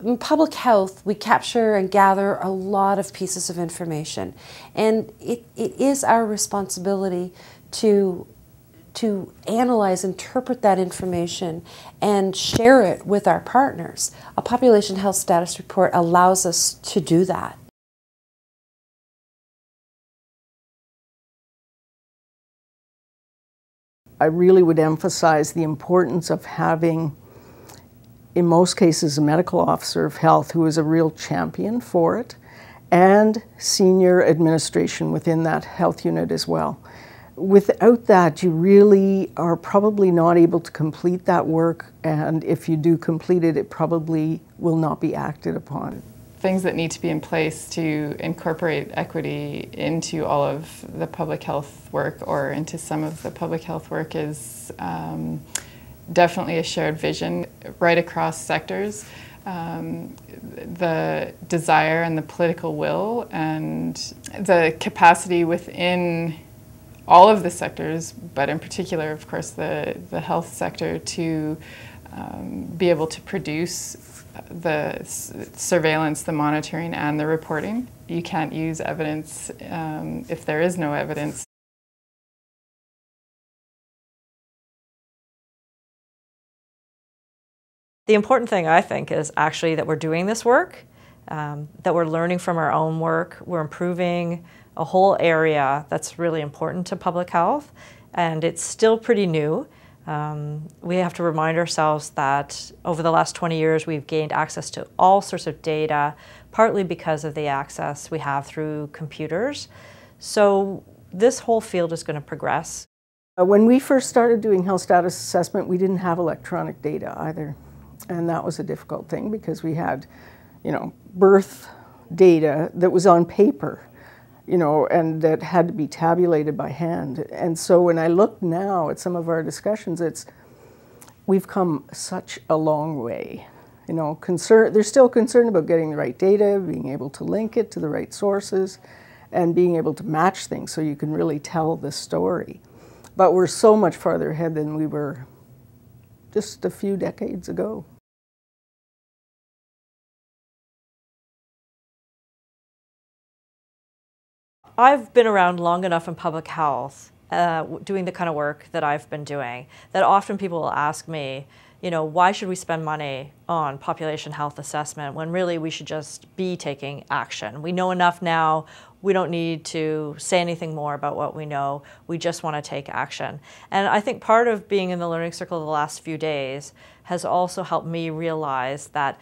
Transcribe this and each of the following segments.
In public health, we capture and gather a lot of pieces of information, and it is our responsibility to analyze, interpret that information, and share it with our partners. A population health status report allows us to do that. I really would emphasize the importance of having, in most cases, a medical officer of health who is a real champion for it, and senior administration within that health unit as well. Without that, you really are probably not able to complete that work, and if you do complete it, it probably will not be acted upon. Things that need to be in place to incorporate equity into all of the public health work or into some of the public health work is definitely a shared vision right across sectors. The desire and the political will and the capacity within all of the sectors, but in particular, of course, the health sector, to be able to produce the surveillance, the monitoring, and the reporting. You can't use evidence if there is no evidence. The important thing, I think, is actually that we're doing this work, that we're learning from our own work, we're improving a whole area that's really important to public health, and it's still pretty new. We have to remind ourselves that over the last 20 years we've gained access to all sorts of data, partly because of the access we have through computers. So this whole field is going to progress. When we first started doing health status assessment, we didn't have electronic data either. And that was a difficult thing because we had, birth data that was on paper, and that had to be tabulated by hand. And so when I look now at some of our discussions, we've come such a long way. They're still concerned about getting the right data, being able to link it to the right sources, and being able to match things so you can really tell the story. But we're so much farther ahead than we were just a few decades ago. I've been around long enough in public health, doing the kind of work that I've been doing, that often people will ask me, why should we spend money on population health assessment when really we should just be taking action? We know enough now. We don't need to say anything more about what we know. We just want to take action. And I think part of being in the learning circle the last few days has also helped me realize that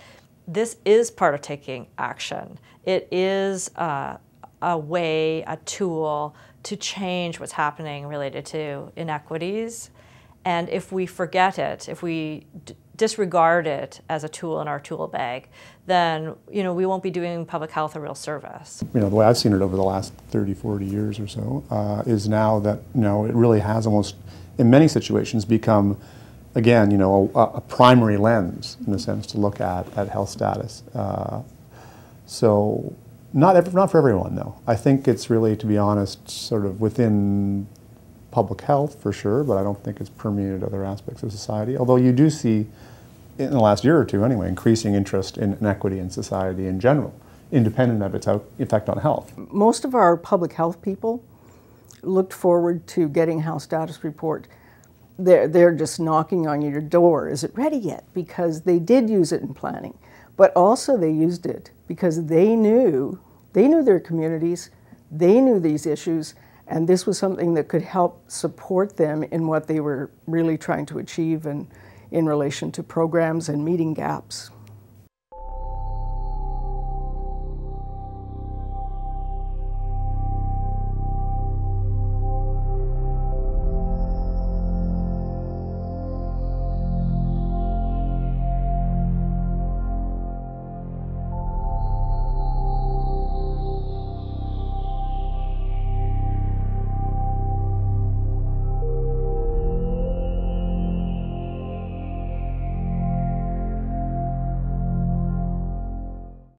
this is part of taking action. It is a way, a tool to change what's happening related to inequities. And if we forget it, if we disregard it as a tool in our tool bag, then we won't be doing public health a real service. The way I've seen it over the last 30, 40 years or so is now that it really has almost, in many situations, become, again, a primary lens in a sense to look at health status. So not for everyone, though. I think it's really, to be honest, sort of within public health for sure, but I don't think it's permeated other aspects of society. Although you do see, in the last year or two anyway, increasing interest in inequity in society in general, independent of its effect on health. Most of our public health people looked forward to getting a health status report. They're just knocking on your door. Is it ready yet? Because they did use it in planning. But also they used it because they knew their communities, they knew these issues, and this was something that could help support them in what they were really trying to achieve in relation to programs and meeting gaps.